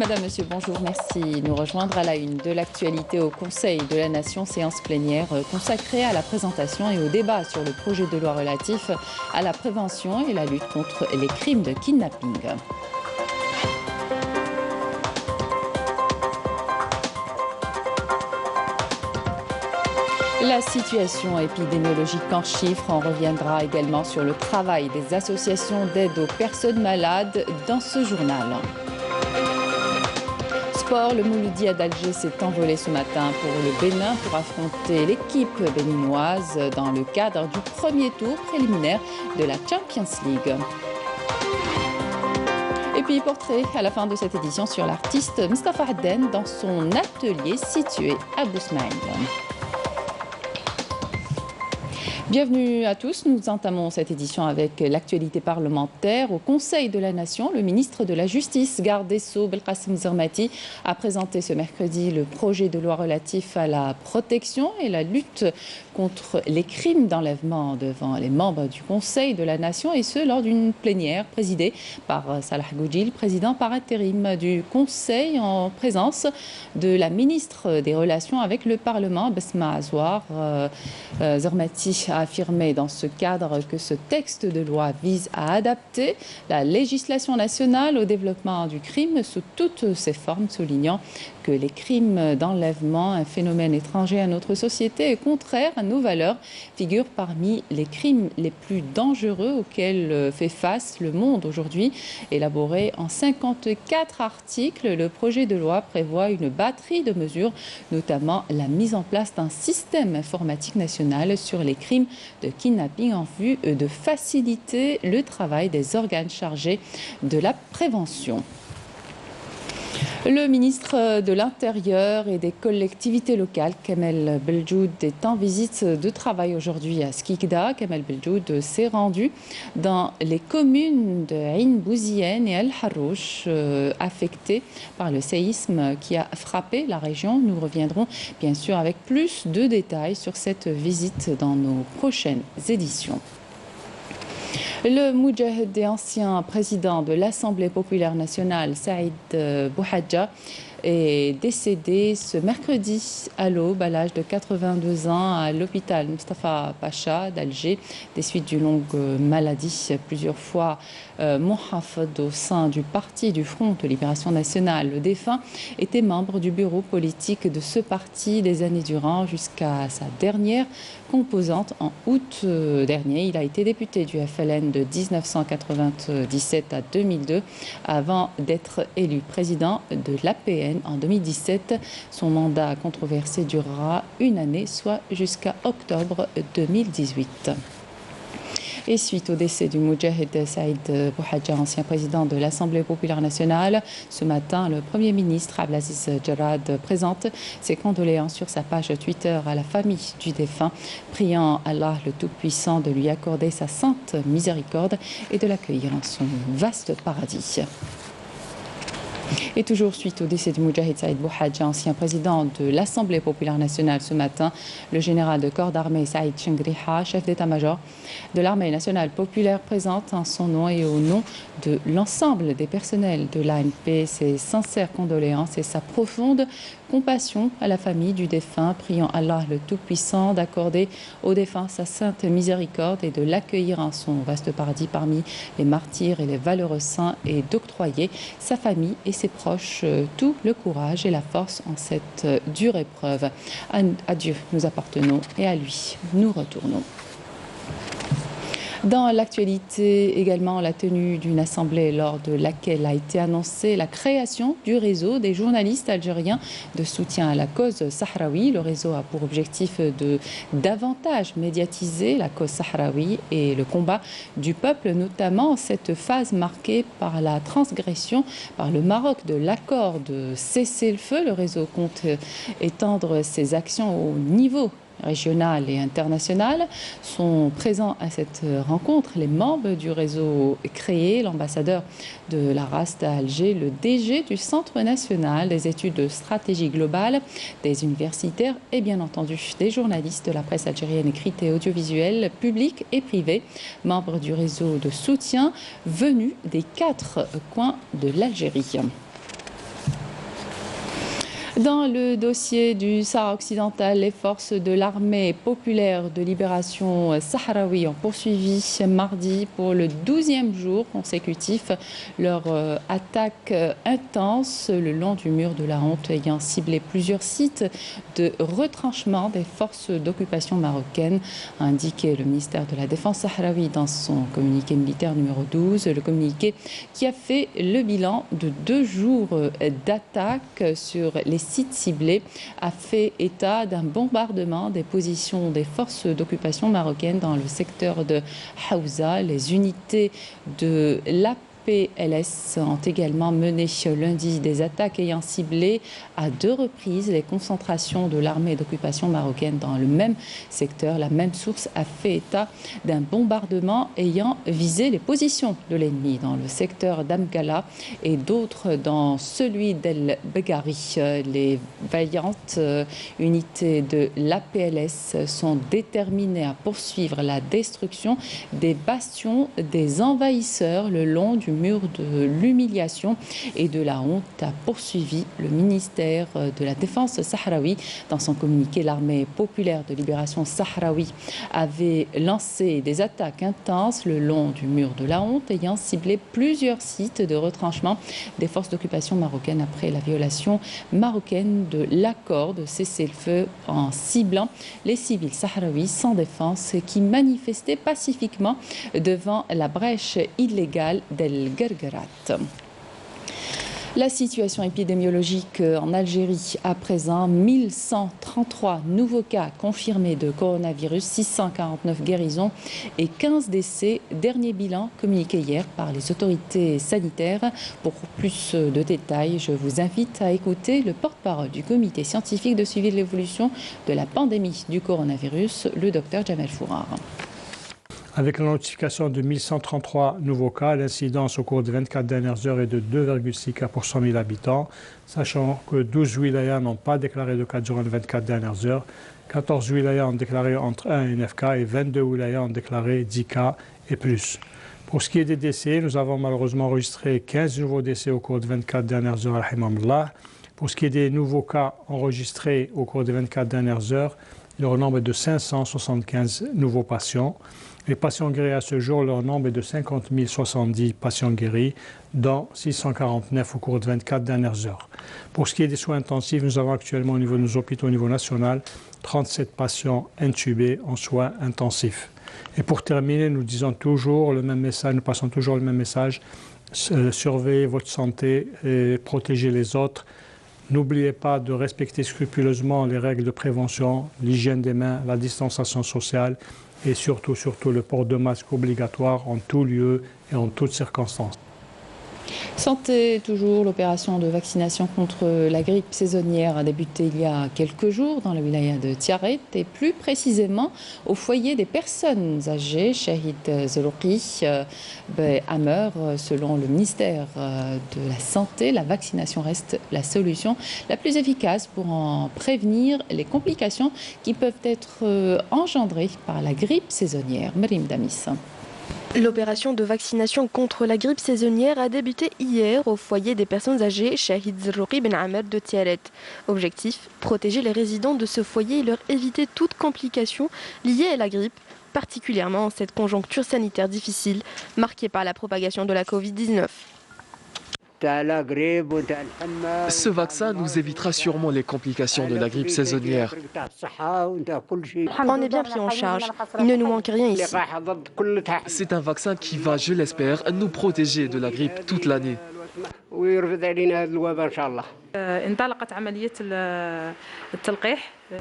Madame, Monsieur, bonjour, merci de nous rejoindre à la une de l'actualité au Conseil de la Nation, séance plénière consacrée à la présentation et au débat sur le projet de loi relatif à la prévention et la lutte contre les crimes de kidnapping. La situation épidémiologique en chiffres, on reviendra également sur le travail des associations d'aide aux personnes malades dans ce journal. Sport, le Mouloudia d'Alger s'est envolé ce matin pour le Bénin pour affronter l'équipe béninoise dans le cadre du premier tour préliminaire de la Champions League. Et puis portrait à la fin de cette édition sur l'artiste Mustafa Hadden dans son atelier situé à Bousmaïl. Bienvenue à tous. Nous entamons cette édition avec l'actualité parlementaire. Au Conseil de la Nation, le ministre de la Justice, garde des Sceaux, Belkacem Zermati, a présenté ce mercredi le projet de loi relatif à la protection et la lutte contre les crimes d'enlèvement devant les membres du Conseil de la Nation, et ce lors d'une plénière présidée par Salah Goudjil, président par intérim du Conseil, en présence de la ministre des Relations avec le Parlement, Besma Azouar. Zermati a affirmé dans ce cadre que ce texte de loi vise à adapter la législation nationale au développement du crime sous toutes ses formes, soulignant que les crimes d'enlèvement, un phénomène étranger à notre société et contraire à nos valeurs, figurent parmi les crimes les plus dangereux auxquels fait face le monde aujourd'hui. Élaboré en 54 articles, le projet de loi prévoit une batterie de mesures, notamment la mise en place d'un système informatique national sur les crimes de kidnapping en vue de faciliter le travail des organes chargés de la prévention. Le ministre de l'Intérieur et des collectivités locales, Kamel Beljoud, est en visite de travail aujourd'hui à Skikda. Kamel Beljoud s'est rendu dans les communes de Ain Bouzienne et El Harouch, affectées par le séisme qui a frappé la région. Nous reviendrons bien sûr avec plus de détails sur cette visite dans nos prochaines éditions. Le Moudjahid et ancien président de l'Assemblée populaire nationale, Saïd Bouhadja, est décédé ce mercredi à l'aube, à l'âge de 82 ans, à l'hôpital Mustafa Pacha d'Alger, des suites d'une longue maladie. Plusieurs fois Mohafed au sein du parti du Front de Libération Nationale. Le défunt était membre du bureau politique de ce parti des années durant jusqu'à sa dernière composante en août dernier. Il a été député du FLN de 1997 à 2002 avant d'être élu président de l'APN en 2017. Son mandat controversé durera une année, soit jusqu'à octobre 2018. Et suite au décès du Moudjahid Saïd Bouhadja, ancien président de l'Assemblée populaire nationale, ce matin, le Premier ministre Abdelaziz Jarrad présente ses condoléances sur sa page Twitter à la famille du défunt, priant Allah le Tout-Puissant de lui accorder sa sainte miséricorde et de l'accueillir en son vaste paradis. Et toujours suite au décès du Moudjahid Saïd Bouhadja, ancien président de l'Assemblée populaire nationale, ce matin, le général de corps d'armée Saïd Chengriha, chef d'état-major de l'armée nationale populaire, présente en son nom et au nom de l'ensemble des personnels de l'ANP ses sincères condoléances et sa profonde compassion à la famille du défunt, priant Allah le Tout-Puissant d'accorder au défunt sa sainte miséricorde et de l'accueillir en son vaste paradis parmi les martyrs et les valeureux saints, et d'octroyer sa famille et ses proches tout le courage et la force en cette dure épreuve. À Dieu nous appartenons et à lui nous retournons. Dans l'actualité également, la tenue d'une assemblée lors de laquelle a été annoncée la création du réseau des journalistes algériens de soutien à la cause sahraoui. Le réseau a pour objectif de davantage médiatiser la cause sahraoui et le combat du peuple, notamment cette phase marquée par la transgression par le Maroc de l'accord de cessez-le-feu. Le réseau compte étendre ses actions au niveau régional et international. Sont présents à cette rencontre les membres du réseau créé, l'ambassadeur de la RAST à Alger, le DG du Centre national des études stratégie globale, des universitaires et bien entendu des journalistes de la presse algérienne écrite et audiovisuelle, publique et privée, membres du réseau de soutien venus des 4 coins de l'Algérie. Dans le dossier du Sahara occidental, les forces de l'armée populaire de libération sahraoui ont poursuivi mardi pour le 12e jour consécutif leur attaque intense le long du mur de la honte, ayant ciblé plusieurs sites de retranchement des forces d'occupation marocaines, a indiqué le ministère de la Défense sahraoui dans son communiqué militaire numéro 12. Le communiqué qui a fait le bilan de 2 jours d'attaque sur les sites ciblés a fait état d'un bombardement des positions des forces d'occupation marocaines dans le secteur de Haouza. Les unités de l'APLS ont également mené lundi des attaques ayant ciblé à 2 reprises les concentrations de l'armée d'occupation marocaine dans le même secteur. La même source a fait état d'un bombardement ayant visé les positions de l'ennemi dans le secteur d'Amgala et d'autres dans celui d'El Begari. Les vaillantes unités de l'APLS sont déterminées à poursuivre la destruction des bastions des envahisseurs le long du mur de l'humiliation et de la honte, a poursuivi le ministère de la Défense sahraoui. Dans son communiqué, l'armée populaire de libération sahraoui avait lancé des attaques intenses le long du mur de la honte, ayant ciblé plusieurs sites de retranchement des forces d'occupation marocaines après la violation marocaine de l'accord de cessez-le-feu, en ciblant les civils sahraouis sans défense qui manifestaient pacifiquement devant la brèche illégale d'El Gergerat. La situation épidémiologique en Algérie à présent, 1133 nouveaux cas confirmés de coronavirus, 649 guérisons et 15 décès. Dernier bilan communiqué hier par les autorités sanitaires. Pour plus de détails, je vous invite à écouter le porte-parole du comité scientifique de suivi de l'évolution de la pandémie du coronavirus, le docteur Jamel Fourar. Avec la notification de 1133 nouveaux cas, l'incidence au cours des 24 dernières heures est de 2,6 cas pour 100 000 habitants, sachant que 12 wilayas n'ont pas déclaré de cas durant les 24 dernières heures, 14 wilayas ont déclaré entre 1 et 9 cas et 22 wilayas ont déclaré 10 cas et plus. Pour ce qui est des décès, nous avons malheureusement enregistré 15 nouveaux décès au cours des 24 dernières heures, alhamdoulilah. Pour ce qui est des nouveaux cas enregistrés au cours des 24 dernières heures, leur nombre est de 575 nouveaux patients. Les patients guéris à ce jour, leur nombre est de 50 070 patients guéris, dont 649 au cours de 24 dernières heures. Pour ce qui est des soins intensifs, nous avons actuellement au niveau de nos hôpitaux au niveau national 37 patients intubés en soins intensifs. Et pour terminer, nous disons toujours le même message, nous passons toujours le même message, surveillez votre santé et protégez les autres. N'oubliez pas de respecter scrupuleusement les règles de prévention, l'hygiène des mains, la distanciation sociale et surtout le port de masque obligatoire en tout lieu et en toutes circonstances. Santé toujours, l'opération de vaccination contre la grippe saisonnière a débuté il y a quelques jours dans la wilaya de Tiaret et plus précisément au foyer des personnes âgées, Shahid Zerouki Hammer. Selon le ministère de la Santé, la vaccination reste la solution la plus efficace pour en prévenir les complications qui peuvent être engendrées par la grippe saisonnière. Marim Damis. L'opération de vaccination contre la grippe saisonnière a débuté hier au foyer des personnes âgées Shahid Zerouki Hammer de Tiaret. Objectif, protéger les résidents de ce foyer et leur éviter toute complication liée à la grippe, particulièrement en cette conjoncture sanitaire difficile marquée par la propagation de la Covid-19. Ce vaccin nous évitera sûrement les complications de la grippe saisonnière. On est bien pris en charge. Il ne nous manque rien ici. C'est un vaccin qui va, je l'espère, nous protéger de la grippe toute l'année.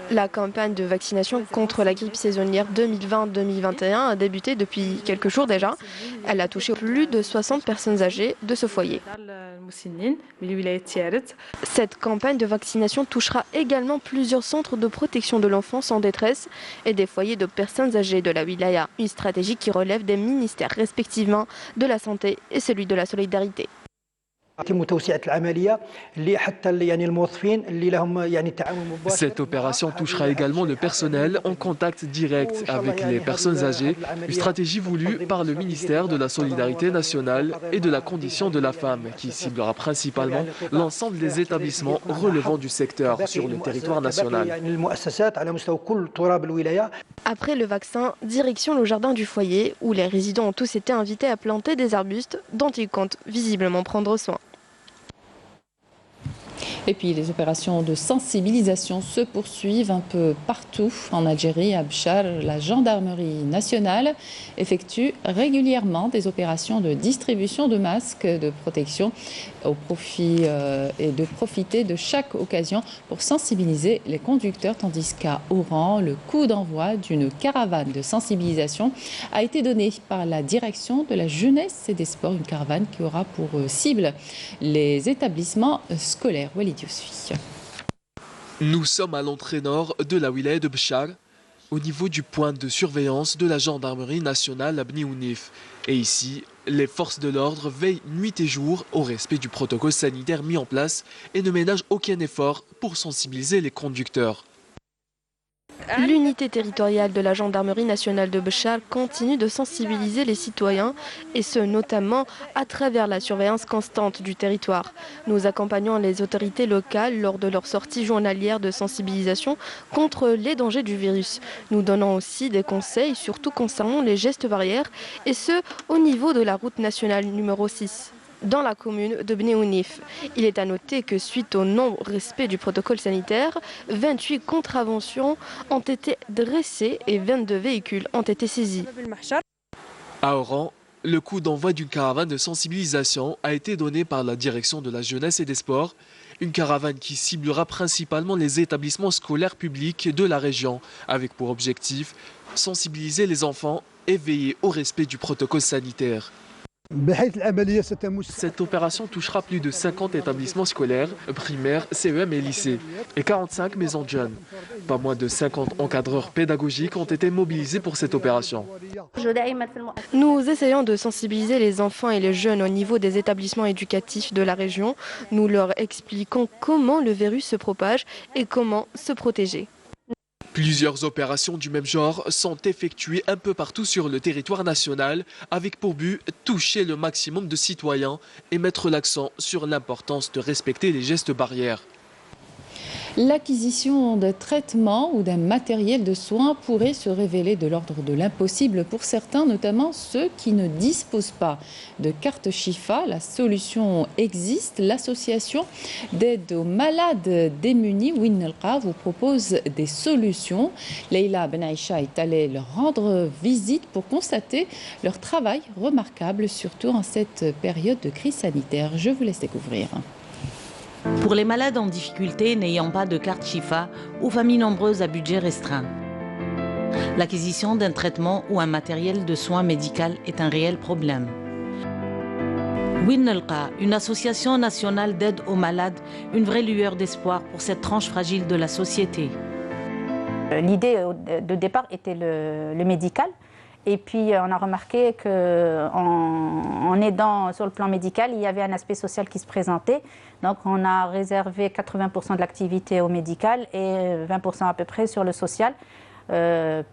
La campagne de vaccination contre la grippe saisonnière 2020-2021 a débuté depuis quelques jours déjà. Elle a touché plus de 60 personnes âgées de ce foyer. Cette campagne de vaccination touchera également plusieurs centres de protection de l'enfance en détresse et des foyers de personnes âgées de la wilaya. Une stratégie qui relève des ministères respectivement de la santé et celui de la solidarité. Cette opération touchera également le personnel en contact direct avec les personnes âgées, une stratégie voulue par le ministère de la Solidarité nationale et de la condition de la femme, qui ciblera principalement l'ensemble des établissements relevant du secteur sur le territoire national. Après le vaccin, direction le jardin du foyer, où les résidents ont tous été invités à planter des arbustes dont ils comptent visiblement prendre soin. Et puis les opérations de sensibilisation se poursuivent un peu partout en Algérie. À Béchar, la gendarmerie nationale effectue régulièrement des opérations de distribution de masques de protection au profit et de profiter de chaque occasion pour sensibiliser les conducteurs, tandis qu'à Oran, le coup d'envoi d'une caravane de sensibilisation a été donné par la direction de la jeunesse et des sports, une caravane qui aura pour cible les établissements scolaires. Walid Yousfi. Nous sommes à l'entrée nord de la wilaya de Béchar, au niveau du point de surveillance de la gendarmerie nationale à Bni Ounif. Et ici, les forces de l'ordre veillent nuit et jour au respect du protocole sanitaire mis en place et ne ménagent aucun effort pour sensibiliser les conducteurs. L'unité territoriale de la gendarmerie nationale de Béchar continue de sensibiliser les citoyens, et ce notamment à travers la surveillance constante du territoire. Nous accompagnons les autorités locales lors de leur sortie journalière de sensibilisation contre les dangers du virus. Nous donnons aussi des conseils, surtout concernant les gestes barrières, et ce au niveau de la route nationale numéro 6. Dans la commune de Bni Ounif. Il est à noter que suite au non-respect du protocole sanitaire, 28 contraventions ont été dressées et 22 véhicules ont été saisis. À Oran, le coup d'envoi d'une caravane de sensibilisation a été donné par la direction de la jeunesse et des sports, une caravane qui ciblera principalement les établissements scolaires publics de la région, avec pour objectif sensibiliser les enfants et veiller au respect du protocole sanitaire. Cette opération touchera plus de 50 établissements scolaires, primaires, CEM et lycées, et 45 maisons de jeunes. Pas moins de 50 encadreurs pédagogiques ont été mobilisés pour cette opération. Nous essayons de sensibiliser les enfants et les jeunes au niveau des établissements éducatifs de la région. Nous leur expliquons comment le virus se propage et comment se protéger. Plusieurs opérations du même genre sont effectuées un peu partout sur le territoire national, avec pour but toucher le maximum de citoyens et mettre l'accent sur l'importance de respecter les gestes barrières. L'acquisition de traitements ou d'un matériel de soins pourrait se révéler de l'ordre de l'impossible pour certains, notamment ceux qui ne disposent pas de carte Chifa. La solution existe. L'association d'aide aux malades démunis, Winnelqa, vous propose des solutions. Leïla Benaïcha est allée leur rendre visite pour constater leur travail remarquable, surtout en cette période de crise sanitaire. Je vous laisse découvrir. Pour les malades en difficulté n'ayant pas de carte Chifa ou familles nombreuses à budget restreint, l'acquisition d'un traitement ou un matériel de soins médical est un réel problème. Winnelqa, une association nationale d'aide aux malades, une vraie lueur d'espoir pour cette tranche fragile de la société. L'idée de départ était le médical. Et puis on a remarqué qu'en aidant sur le plan médical, il y avait un aspect social qui se présentait. Donc on a réservé 80% de l'activité au médical et 20% à peu près sur le social.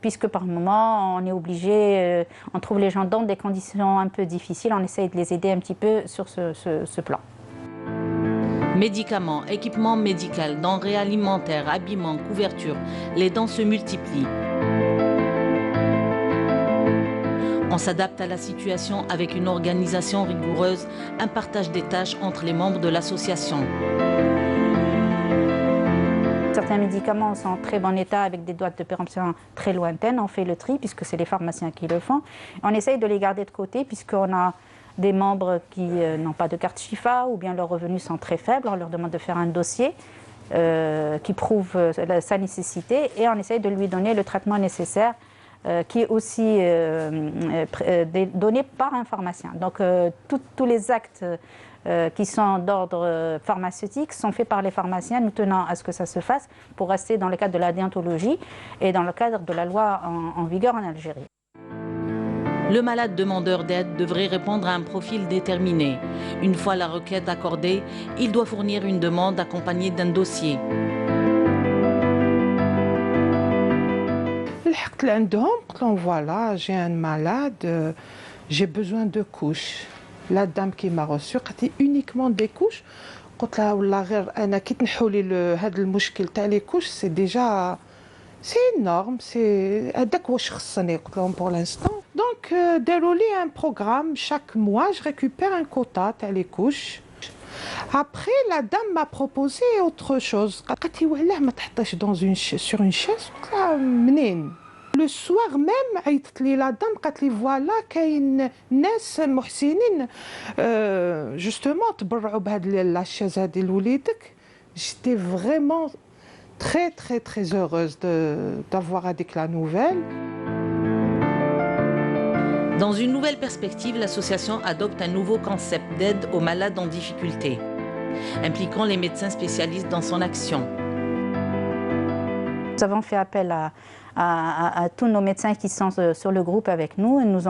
Puisque par moment on est obligé, on trouve les gens dans des conditions un peu difficiles, on essaye de les aider un petit peu sur ce plan. Médicaments, équipements médicaux, denrées alimentaires, habillements, couvertures, les dons se multiplient. On s'adapte à la situation avec une organisation rigoureuse, un partage des tâches entre les membres de l'association. Certains médicaments sont en très bon état avec des dates de péremption très lointaines. On fait le tri puisque c'est les pharmaciens qui le font. On essaye de les garder de côté puisqu'on a des membres qui n'ont pas de carte Chifa ou bien leurs revenus sont très faibles. On leur demande de faire un dossier qui prouve sa nécessité et on essaye de lui donner le traitement nécessaire qui est aussi donné par un pharmacien. Donc tous les actes qui sont d'ordre pharmaceutique sont faits par les pharmaciens. Nous tenons à ce que ça se fasse pour rester dans le cadre de la déontologie et dans le cadre de la loi en vigueur en Algérie. Le malade demandeur d'aide devrait répondre à un profil déterminé. Une fois la requête accordée, il doit fournir une demande accompagnée d'un dossier. Voilà, j'ai un malade, j'ai besoin de couches. La dame qui m'a reçu a dit uniquement des couches. قلت لها والله غير انا كي تنحوا لي هذا المشكل تاع لي كوش سي ديجا سي نورم سي هذاك واش خصني قلت لهم بور لانستون دونك داروا لي ان بروغرام شاك موا جو ريكوبير ان كوتا تاع لي كوش. Après, la dame m'a proposé autre chose. قالت لي وعلاه ما تحطيش sur une chaise. قلت لها منين؟ Le soir même, عيطت لي la dame قالت لي فوالا كاين ناس محسنين justement تبرعوا بهاد لا شاز هادي لوليدك. J'étais vraiment très heureuse d'avoir avec la nouvelle. Dans une nouvelle perspective, l'association adopte un nouveau concept d'aide aux malades en difficulté, impliquant les médecins spécialistes dans son action. Nous avons fait appel à tous nos médecins qui sont sur le groupe avec nous. Nous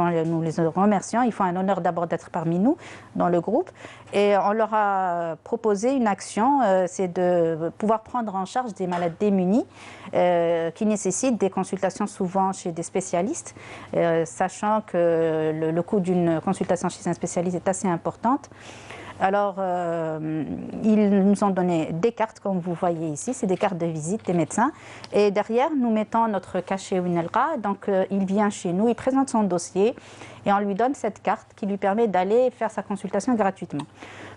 les remercions. Ils font un honneur d'abord d'être parmi nous dans le groupe. Et on leur a proposé une action, c'est de pouvoir prendre en charge des malades démunis qui nécessitent des consultations souvent chez des spécialistes, sachant que le coût d'une consultation chez un spécialiste est assez important. Alors, ils nous ont donné des cartes, comme vous voyez ici, c'est des cartes de visite des médecins. Et derrière, nous mettons notre cachet Winelqa. Donc, il vient chez nous, il présente son dossier et on lui donne cette carte qui lui permet d'aller faire sa consultation gratuitement.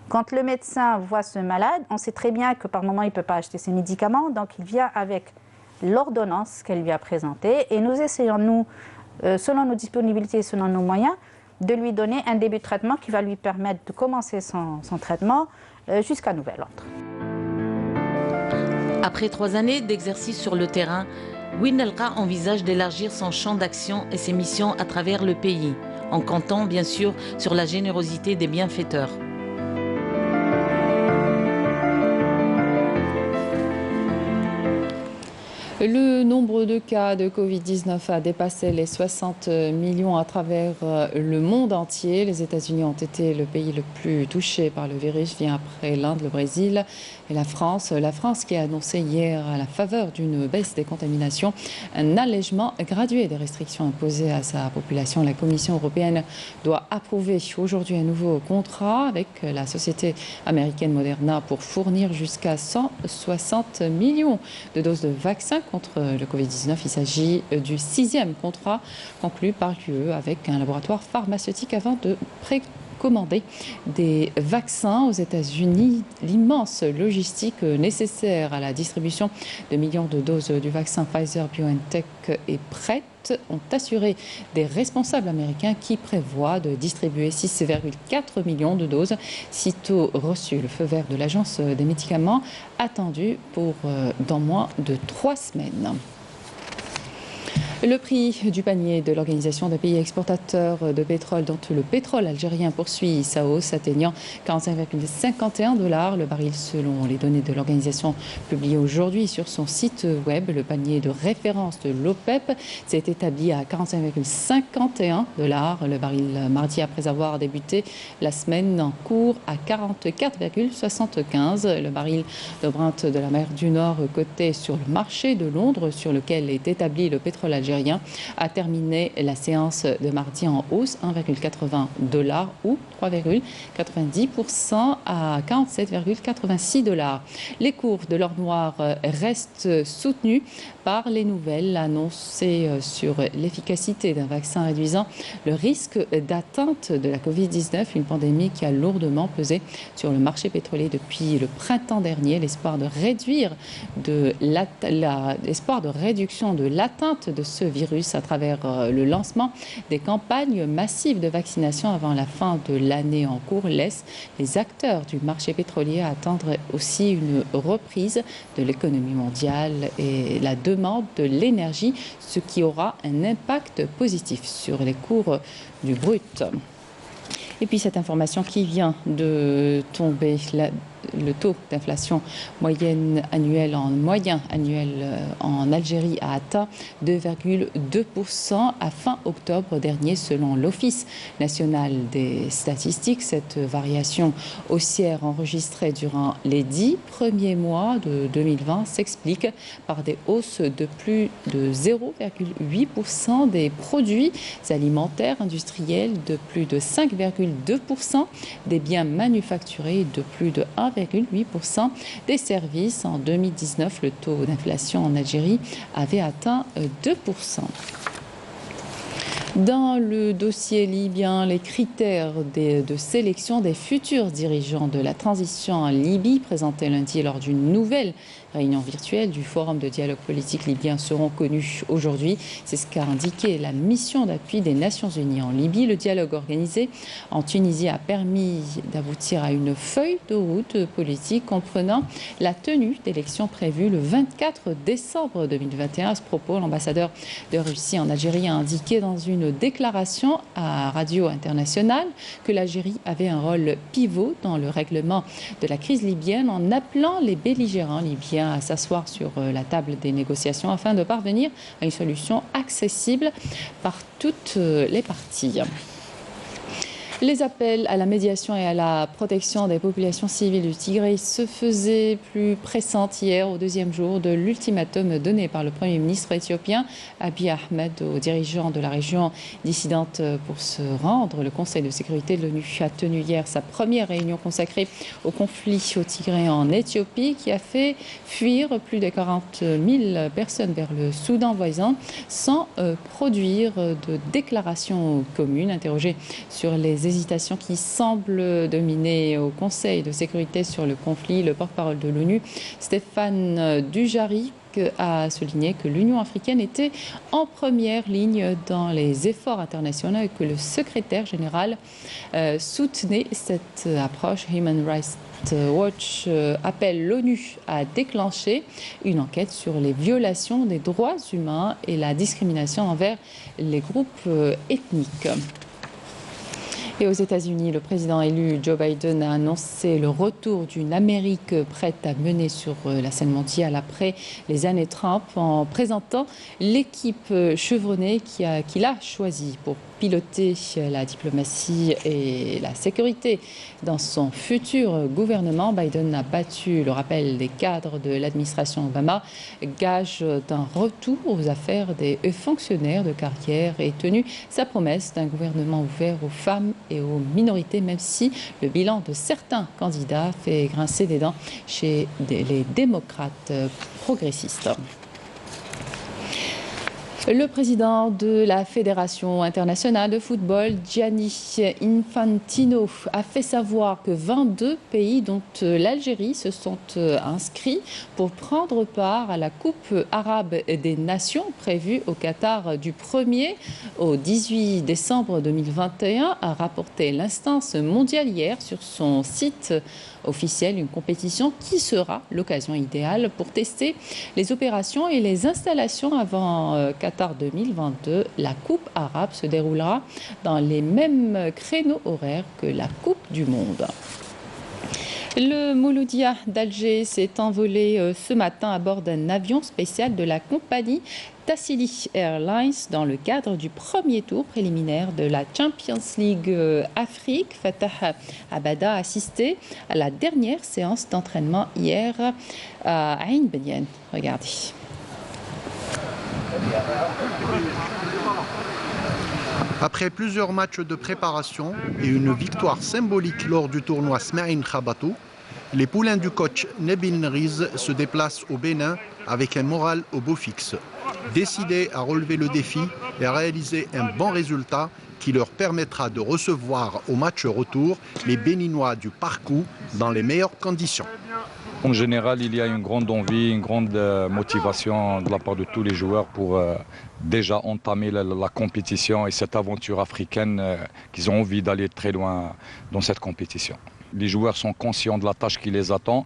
Quand le médecin voit ce malade, on sait très bien que par moment, il ne peut pas acheter ses médicaments. Donc, il vient avec l'ordonnance qu'elle lui a présentée et nous essayons, nous, selon nos disponibilités et selon nos moyens, de lui donner un début de traitement qui va lui permettre de commencer son traitement jusqu'à nouvel ordre. Après 3 années d'exercice sur le terrain, Winelqa envisage d'élargir son champ d'action et ses missions à travers le pays, en comptant bien sûr sur la générosité des bienfaiteurs. Le nombre de cas de Covid-19 a dépassé les 60 millions à travers le monde entier. Les États-Unis ont été le pays le plus touché par le virus, vient après l'Inde, le Brésil et la France. La France qui a annoncé hier, à la faveur d'une baisse des contaminations, un allègement gradué des restrictions imposées à sa population. La Commission européenne doit approuver aujourd'hui un nouveau contrat avec la société américaine Moderna pour fournir jusqu'à 160 millions de doses de vaccins contre le Covid-19. Il s'agit du 6e contrat conclu par l'UE avec un laboratoire pharmaceutique avant de précommander des vaccins aux États-Unis. L'immense logistique nécessaire à la distribution de millions de doses du vaccin Pfizer-BioNTech est prête, ont assuré des responsables américains qui prévoient de distribuer 6,4 millions de doses, sitôt reçu le feu vert de l'Agence des médicaments, attendu pour dans moins de 3 semaines. Le prix du panier de l'Organisation des pays exportateurs de pétrole, dont le pétrole algérien poursuit sa hausse, atteignant 45,51 $ le baril selon les données de l'organisation publiées aujourd'hui sur son site web. Le panier de référence de l'OPEP s'est établi à 45,51 $ le baril mardi, après avoir débuté la semaine en cours à 44,75 $ le baril de Brent de la mer du Nord, coté sur le marché de Londres sur lequel est établi le pétrole algérien, a terminé la séance de mardi en hausse 1,80 $ ou 3,90% à 47,86 $. Les cours de l'or noir restent soutenus par les nouvelles annoncées sur l'efficacité d'un vaccin réduisant le risque d'atteinte de la Covid-19, une pandémie qui a lourdement pesé sur le marché pétrolier depuis le printemps dernier. L'espoir de réduction de l'atteinte de ce virus à travers le lancement des campagnes massives de vaccination avant la fin de l'année en cours laisse les acteurs du marché pétrolier attendre aussi une reprise de l'économie mondiale et la demande de l'énergie, ce qui aura un impact positif sur les cours du brut. Et puis cette information qui vient de tomber, le taux d'inflation moyen annuel en Algérie a atteint 2,2% à fin octobre dernier selon l'Office national des statistiques. Cette variation haussière enregistrée durant les 10 premiers mois de 2020 s'explique par des hausses de plus de 0,8% des produits alimentaires industriels, de plus de 5,2% des biens manufacturés et de plus de 1,8% des services. En 2019, le taux d'inflation en Algérie avait atteint 2%. Dans le dossier libyen, les critères de sélection des futurs dirigeants de la transition en Libye présentés lundi lors d'une nouvelle réunion virtuelle du Forum de dialogue politique libyen seront connus aujourd'hui. C'est ce qu'a indiqué la mission d'appui des Nations Unies en Libye. Le dialogue organisé en Tunisie a permis d'aboutir à une feuille de route politique comprenant la tenue d'élections prévues le 24 décembre 2021. À ce propos, l'ambassadeur de Russie en Algérie a indiqué dans une déclaration à Radio Internationale que l'Algérie avait un rôle pivot dans le règlement de la crise libyenne en appelant les belligérants libyens à s'asseoir sur la table des négociations afin de parvenir à une solution accessible par toutes les parties. Les appels à la médiation et à la protection des populations civiles du Tigray se faisaient plus pressants hier au deuxième jour de l'ultimatum donné par le Premier ministre éthiopien Abiy Ahmed aux dirigeants de la région dissidente pour se rendre. Le Conseil de sécurité de l'ONU a tenu hier sa première réunion consacrée au conflit au Tigray en Éthiopie qui a fait fuir plus de 40 000 personnes vers le Soudan voisin sans produire de déclaration commune. Interrogé sur les hésitations qui semblent dominer au Conseil de sécurité sur le conflit, le porte-parole de l'ONU, Stéphane Dujarric, a souligné que l'Union africaine était en première ligne dans les efforts internationaux et que le secrétaire général soutenait cette approche. Human Rights Watch appelle l'ONU à déclencher une enquête sur les violations des droits humains et la discrimination envers les groupes ethniques. Et aux États-Unis, le président élu Joe Biden a annoncé le retour d'une Amérique prête à mener sur la scène mondiale après les années Trump en présentant l'équipe chevronnée qu'il a choisie pour piloter la diplomatie et la sécurité dans son futur gouvernement. Biden a battu le rappel des cadres de l'administration Obama, gage d'un retour aux affaires des fonctionnaires de carrière et tenu sa promesse d'un gouvernement ouvert aux femmes et aux minorités, même si le bilan de certains candidats fait grincer des dents chez les démocrates progressistes. Le président de la Fédération internationale de football, Gianni Infantino, a fait savoir que 22 pays, dont l'Algérie, se sont inscrits pour prendre part à la Coupe arabe des nations prévue au Qatar du 1er au 18 décembre 2021, a rapporté l'instance mondiale hier sur son site officiel, une compétition qui sera l'occasion idéale pour tester les opérations et les installations avant Qatar 2022. La Coupe arabe se déroulera dans les mêmes créneaux horaires que la Coupe du Monde. Le Mouloudia d'Alger s'est envolé ce matin à bord d'un avion spécial de la compagnie Tassili Airlines dans le cadre du premier tour préliminaire de la Champions League Afrique. Fatah Abada a assisté à la dernière séance d'entraînement hier à Ain Benyen. Regardez. Après plusieurs matchs de préparation et une victoire symbolique lors du tournoi Smaïn Khabatou, les poulains du coach Nebil Nriz se déplacent au Bénin avec un moral au beau fixe, décidés à relever le défi et à réaliser un bon résultat qui leur permettra de recevoir au match retour les Béninois du Parcou dans les meilleures conditions. En général, il y a une grande envie, une grande motivation de la part de tous les joueurs pour déjà entamer la compétition et cette aventure africaine qu'ils ont envie d'aller très loin dans cette compétition. Les joueurs sont conscients de la tâche qui les attend.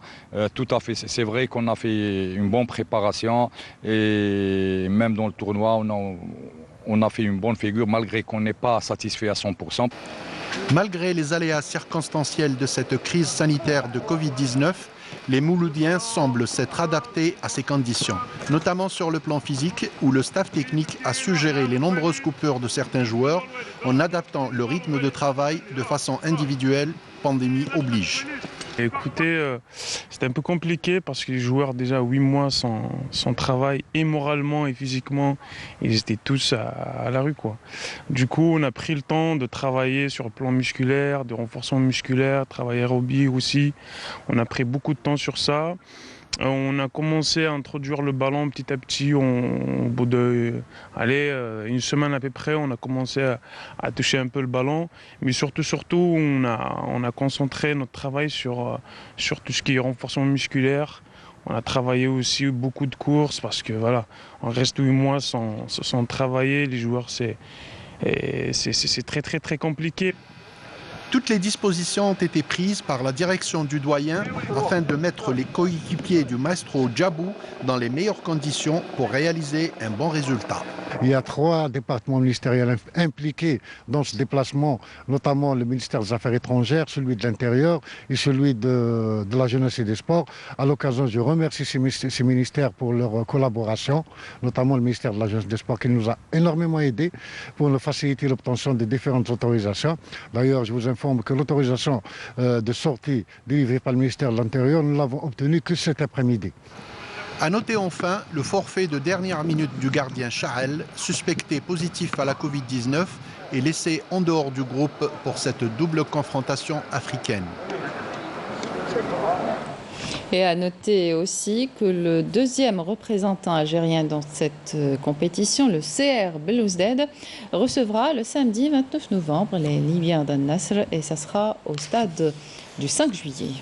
Tout à fait, c'est vrai qu'on a fait une bonne préparation et même dans le tournoi, on a fait une bonne figure malgré qu'on n'est pas satisfait à 100%. Malgré les aléas circonstanciels de cette crise sanitaire de Covid-19, les Mouloudiens semblent s'être adaptés à ces conditions, notamment sur le plan physique où le staff technique a su gérer les nombreuses coupures de certains joueurs en adaptant le rythme de travail de façon individuelle, pandémie oblige. Écoutez, c'était un peu compliqué parce que les joueurs, déjà 8 mois sans travail, et moralement et physiquement, ils étaient tous à la rue, quoi. Du coup, on a pris le temps de travailler sur le plan musculaire, de renforcement musculaire, travail aérobie aussi. On a pris beaucoup de temps sur ça. On a commencé à introduire le ballon petit à petit. Au bout de une semaine à peu près, on a commencé à toucher un peu le ballon. Mais surtout, on a concentré notre travail sur tout ce qui est renforcement musculaire. On a travaillé aussi beaucoup de courses parce que voilà, on reste 8 mois sans travailler. Les joueurs, c'est très très très compliqué. Toutes les dispositions ont été prises par la direction du doyen afin de mettre les coéquipiers du maestro Djabou dans les meilleures conditions pour réaliser un bon résultat. Il y a 3 départements ministériels impliqués dans ce déplacement, notamment le ministère des Affaires étrangères, celui de l'Intérieur et celui de la Jeunesse et des Sports. À l'occasion, je remercie ces ministères pour leur collaboration, notamment le ministère de la Jeunesse et des Sports qui nous a énormément aidés pour nous faciliter l'obtention des différentes autorisations. D'ailleurs, je vous informe que l'autorisation de sortie délivrée par le ministère de l'Intérieur, nous l'avons obtenue que cet après-midi. A noter enfin le forfait de dernière minute du gardien Chahel, suspecté positif à la Covid-19 et laissé en dehors du groupe pour cette double confrontation africaine. Et à noter aussi que le deuxième représentant algérien dans cette compétition, le CR Belouizdad, recevra le samedi 29 novembre les Libyens d'Al-Nasr et ça sera au stade du 5 juillet.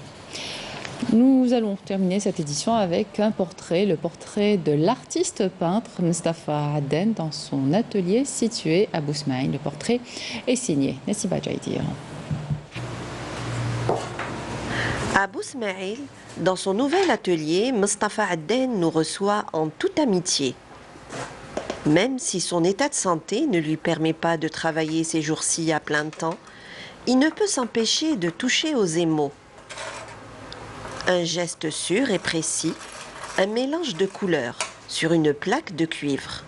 Nous allons terminer cette édition avec un portrait, le portrait de l'artiste peintre Mustafa Adden dans son atelier situé à Bousmaïn. Le portrait est signé Nessiba Jaïdir. À Bousmaïl, dans son nouvel atelier, Mustafa Adden nous reçoit en toute amitié. Même si son état de santé ne lui permet pas de travailler ces jours-ci à plein temps, il ne peut s'empêcher de toucher aux émaux. Un geste sûr et précis, un mélange de couleurs sur une plaque de cuivre.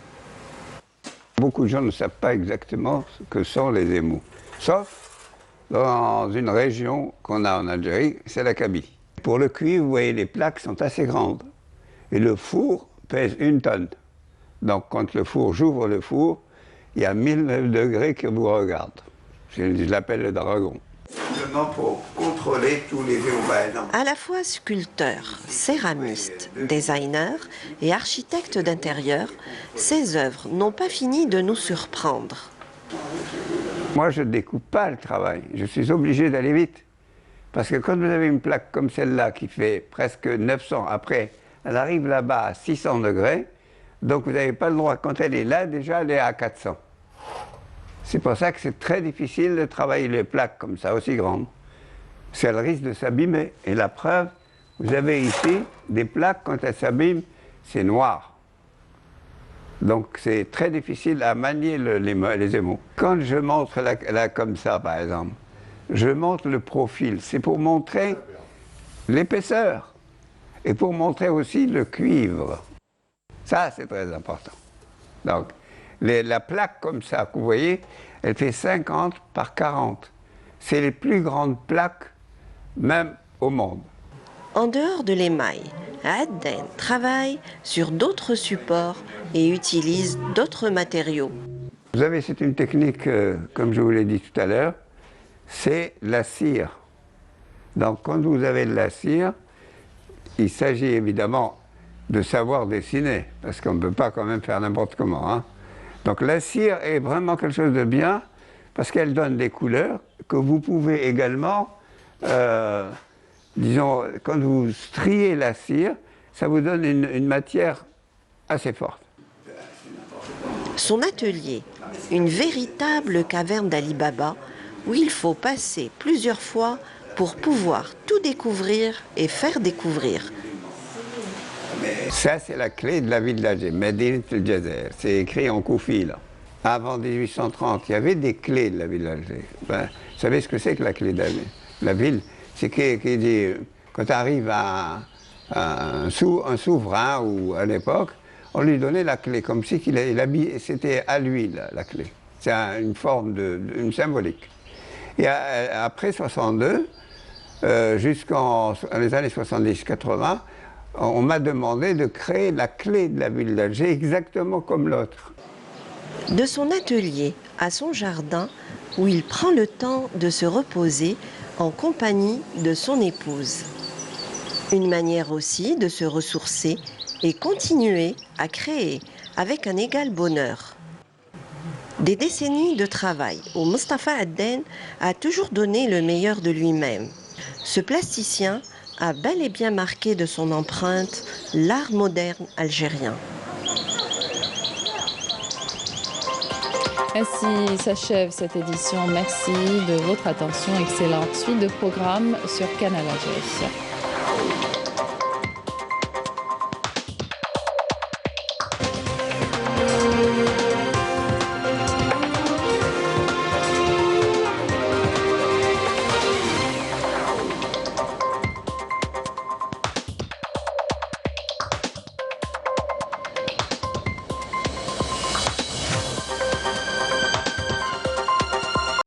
Beaucoup de gens ne savent pas exactement ce que sont les émaux, sauf dans une région qu'on a en Algérie, c'est la Kabylie. Pour le cuivre, vous voyez, les plaques sont assez grandes et le four pèse 1 tonne. Donc quand le four, j'ouvre le four, il y a 1000 degrés qui vous regardent. Je l'appelle le dragon. Pour contrôler tous les émaux. À la fois sculpteur, céramiste, designer et architecte d'intérieur, ses œuvres n'ont pas fini de nous surprendre. Moi, je ne découpe pas le travail. Je suis obligé d'aller vite. Parce que quand vous avez une plaque comme celle-là qui fait presque 900, après, elle arrive là-bas à 600 degrés, donc vous n'avez pas le droit, quand elle est là, déjà elle est à 400. C'est pour ça que c'est très difficile de travailler les plaques comme ça, aussi grandes. Parce qu'elles risquent de s'abîmer. Et la preuve, vous avez ici des plaques, quand elles s'abîment, c'est noir. Donc c'est très difficile à manier les émaux. Quand je montre là comme ça, par exemple, je montre le profil. C'est pour montrer l'épaisseur et pour montrer aussi le cuivre. Ça, c'est très important. Donc, la plaque comme ça, que vous voyez, elle fait 50 par 40. C'est les plus grandes plaques, même au monde. En dehors de l'émail, Adden travaille sur d'autres supports et utilise d'autres matériaux. Vous avez, c'est une technique, comme je vous l'ai dit tout à l'heure, c'est la cire. Donc quand vous avez de la cire, il s'agit évidemment de savoir dessiner, parce qu'on ne peut pas quand même faire n'importe comment, hein. Donc la cire est vraiment quelque chose de bien, parce qu'elle donne des couleurs que vous pouvez également, disons, quand vous striez la cire, ça vous donne une matière assez forte. Son atelier, une véritable caverne d'Ali Baba, où il faut passer plusieurs fois pour pouvoir tout découvrir et faire découvrir. Ça, c'est la clé de la ville d'Alger, Medinat El Jazair. C'est écrit en koufi, là. Avant 1830, il y avait des clés de la ville d'Alger. Ben, vous savez ce que c'est que la clé de la ville? C'est qu'il dit, quand tu arrives à un souverain, ou à l'époque, on lui donnait la clé, comme si c'était à lui la clé. C'est une forme une symbolique. Et après 62, jusqu'en les années 70-80, on m'a demandé de créer la clé de la ville d'Alger exactement comme l'autre. De son atelier à son jardin, où il prend le temps de se reposer en compagnie de son épouse. Une manière aussi de se ressourcer et continuer à créer avec un égal bonheur. Des décennies de travail où Mustapha Adden a toujours donné le meilleur de lui-même. Ce plasticien a bel et bien marqué de son empreinte l'art moderne algérien. Ainsi s'achève cette édition. Merci de votre attention. Excellente suite de programmes sur Canal Alger.